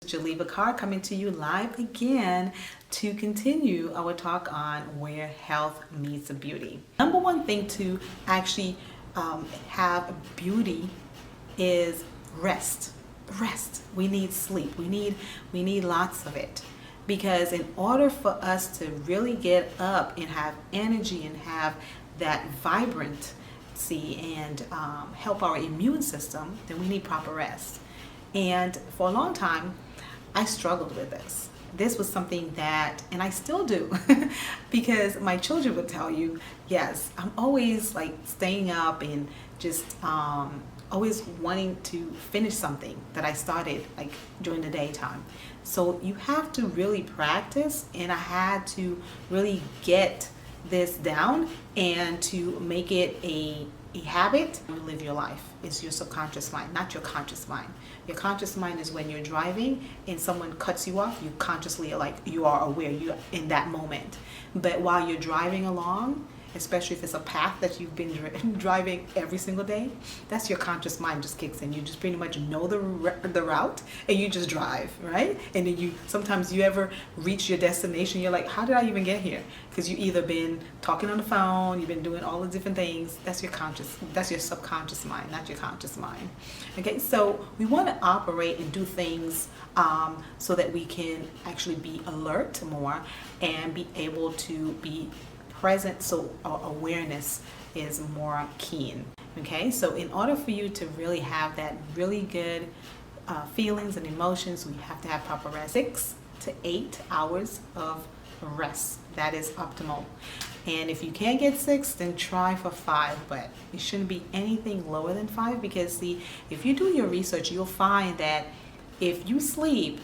Jaliva Carr coming to you live again to continue our talk on where health meets beauty. Number one thing to actually have beauty is rest. Rest. We need sleep. We need lots of it. Because in order for us to really get up and have energy and have that vibrancy and help our immune system, then we need proper rest. And for a long time, I struggled with this. This was something that, and I still do, because my children would tell you, yes, I'm always like staying up and just always wanting to finish something that I started like during the daytime. So you have to really practice, and I had to really get this down and to make it a habit to live your life. It's your subconscious mind, not your conscious mind. Your conscious mind is when you're driving and someone cuts you off, you consciously you are aware you're in that moment. But while you're driving along, especially if it's a path that you've been driving every single day, that's your conscious mind just kicks in. You just pretty much know the route and you just drive, right? And then sometimes you ever reach your destination, you're like, how did I even get here? Because you either been talking on the phone, you've been doing all the different things. That's your subconscious mind, not your conscious mind. Okay, so we want to operate and do things so that we can actually be alert more and be able to be present, so our awareness is more keen. Okay, so in order for you to really have that really good feelings and emotions, we have to have proper rest. 6 to 8 hours of rest, that is optimal. And if you can't get 6, then try for 5, but it shouldn't be anything lower than 5, because see, if you do your research, you'll find that if you sleep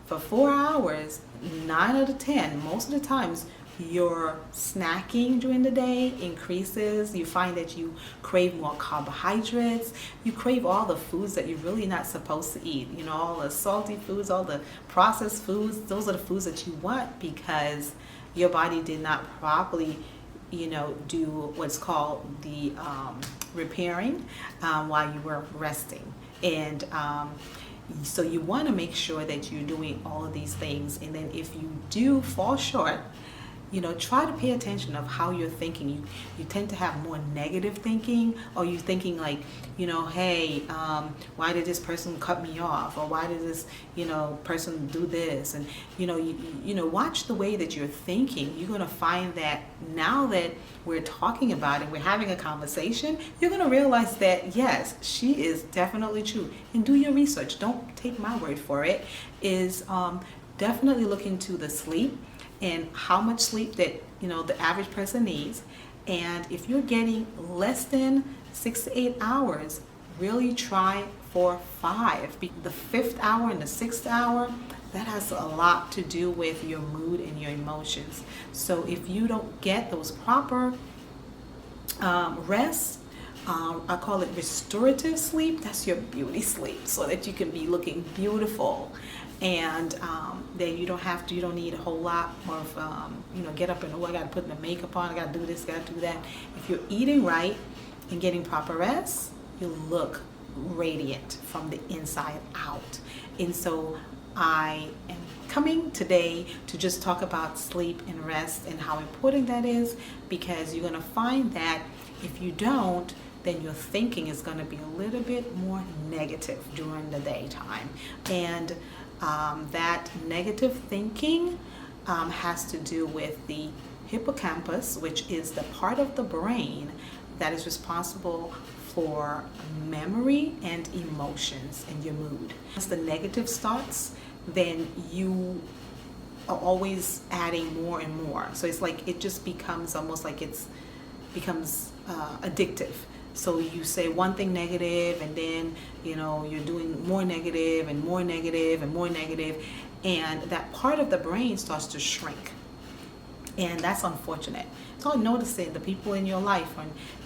for 4 hours, 9 out of 10, most of the times, your snacking during the day increases. You find that you crave more carbohydrates. You crave all the foods that you're really not supposed to eat. You know, all the salty foods, all the processed foods. Those are the foods that you want because your body did not properly, do what's called the repairing while you were resting. And so you want to make sure that you're doing all of these things. And then if you do fall short, try to pay attention of how you're thinking. You tend to have more negative thinking, or you thinking like, hey, why did this person cut me off? Or why did this, person do this? And, watch the way that you're thinking. You're going to find that now that we're talking about it, we're having a conversation, you're going to realize that, yes, she is definitely true. And do your research. Don't take my word for it. Is definitely look into the sleep and how much sleep that the average person needs. And if you're getting less than 6 to 8 hours, really try for 5. The 5th hour and the 6th hour, that has a lot to do with your mood and your emotions. So if you don't get those proper rest, I call it restorative sleep, that's your beauty sleep, so that you can be looking beautiful. And then you don't need a whole lot of, get up and, I got to put the makeup on, I got to do this, got to do that. If you're eating right and getting proper rest, you look radiant from the inside out. And so I am coming today to just talk about sleep and rest and how important that is, because you're going to find that if you don't, then your thinking is going to be a little bit more negative during the daytime. And that negative thinking has to do with the hippocampus, which is the part of the brain that is responsible for memory and emotions and your mood. As the negative starts, then you are always adding more and more. So it's like it just becomes almost like becomes addictive. So you say one thing negative, and then you're doing more negative and more negative and more negative, and that part of the brain starts to shrink. And that's unfortunate. So noticing the people in your life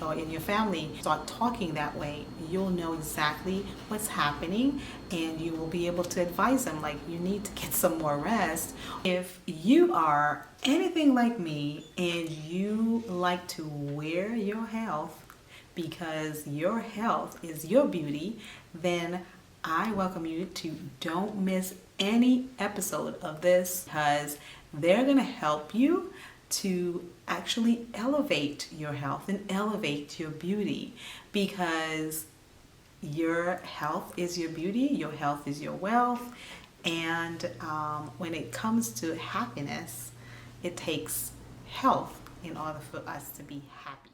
or in your family start talking that way, you'll know exactly what's happening, and you will be able to advise them like, you need to get some more rest. If you are anything like me and you like to wear your health, because your health is your beauty, then I welcome you to don't miss any episode of this, because they're going to help you to actually elevate your health and elevate your beauty, because your health is your beauty, your health is your wealth. And when it comes to happiness, it takes health in order for us to be happy.